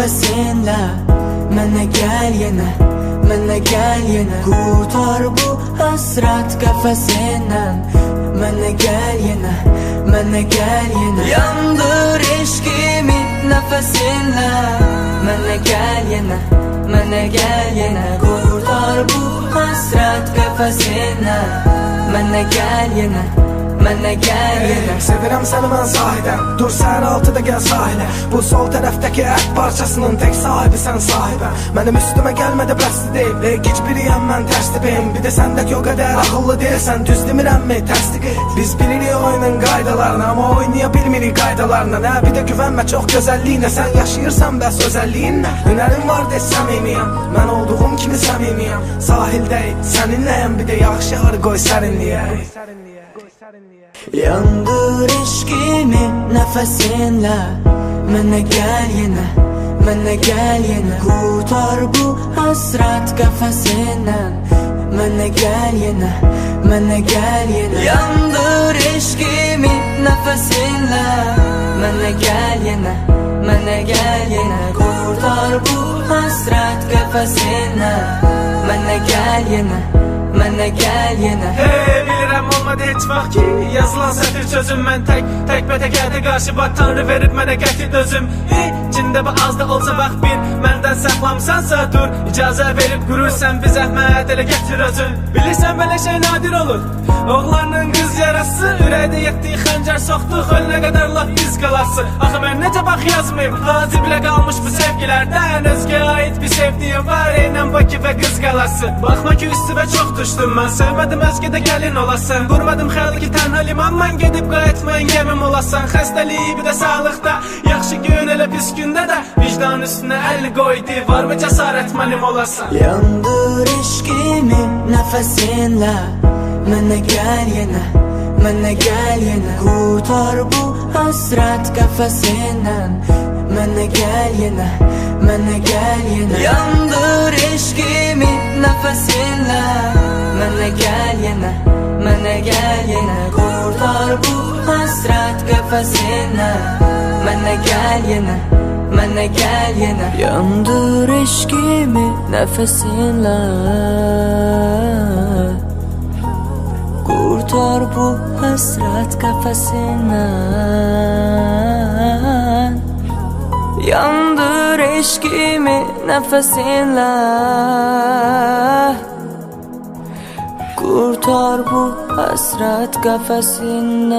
nəfəsinlə. Mənə gəl yenə, mənə gəl yenə. Qurtar bu həsrət qəfəsindən. Mənə gəl yenə, mənə gəl yenə. Yandır eşqimi nəfəsinlə. Mənə gəl yenə, mənə gəl yenə. Qurtar bu həsrət qəfəsindən. Mənə gəl yenə, mənə gəl yenə. Sevirəm səni mən sahiden. Dur səhər 6'da gəl sahilə. Bu sol tərəfdəki ət parçasının tek sahibi sən sahibə. Mənim üstümə gəlmədi bəsli deyil. Gic biriyəm mən tərsdibim. Bir də səndəki o qədər ağıllı deyilsən. Düz demirəmmi tərsdik et. Biz bilirik oyunun qaydalarını, amma oynaya bilmirik qaydalarına. Nə bir də güvənmə çox gözəlliyinə. Sən yaşayırsan bəs özəlliyinlə. Hünərin var de səmimiyəm. Mən olduğum kimi səmimiyəm. Sahildəyik səninləyəm. Bir də yaxşı ar qoy sərinliyə. Yandır eşqimi nəfəsinlə. Mənə gəl yenə, mənə gəl yenə. Qurtar bu həsrət qəfəsindən. Mənə gəl yenə, mənə gəl yenə. Yandır eşqimi nəfəsinlə. Mənə gəl yenə, mənə gəl yenə. Qurtar bu həsrət qəfəsindən. Mənə gəl yenə, mənə gəl yenə. Bilirəm olmadı heç vaxt ki yazılan sətir sözüm. Mən tək bətəkərdə qarşı bax Tanrı verib mənə qəti dözüm. İçində bu az da olsa bax bir məndən saxlamsansa dur. İcazə verib qurursan bir zəhmət elə gətir özün. Bilirsən belə şey nadir olur. Oğlanın qız yarası ürəkdə yetdiyi xəncər soxduq. Ölünə qədər laf biz qalası. Axı mən necə bax yazmayım. Hazi bilə qalmış bu sevgilərdən. Özgəyə aid bir sevdiyim var. Eynən Bakı və qız qalası. Baxma ki üstüvə çox düşdüm mən. Sevmədim özgədə gəlin olasan. Qurmadım xəyal ki tənha liman. Mən gedib qayıtmayan gəmim olasan. Xəstəliyi bir də sağlıqda. Yaxşı gün elə pis gündə də. Vicdan üstünə əlli qoydu. Varmı cəsarət mənim olasan. Yandır eşqimi nəfəsinlə. Mənə gəl yenə, mənə gəl yenə. Qurtar bu həsrət qəfəsindən. Mənə gəl yenə, mənə gəl yenə. Yandır eşqimi nəfəsinlə. Mənə gəl yenə, mənə gəl yenə. Qurtar bu həsrət qəfəsindən. Mənə gəl yenə, mənə gəl yenə. Yandır eşqimi nəfəsinlə. Qurtar bu həsrət qəfəsindən. Yandır eşqimi nəfəsinlə. Qurtar bu həsrət qəfəsindən.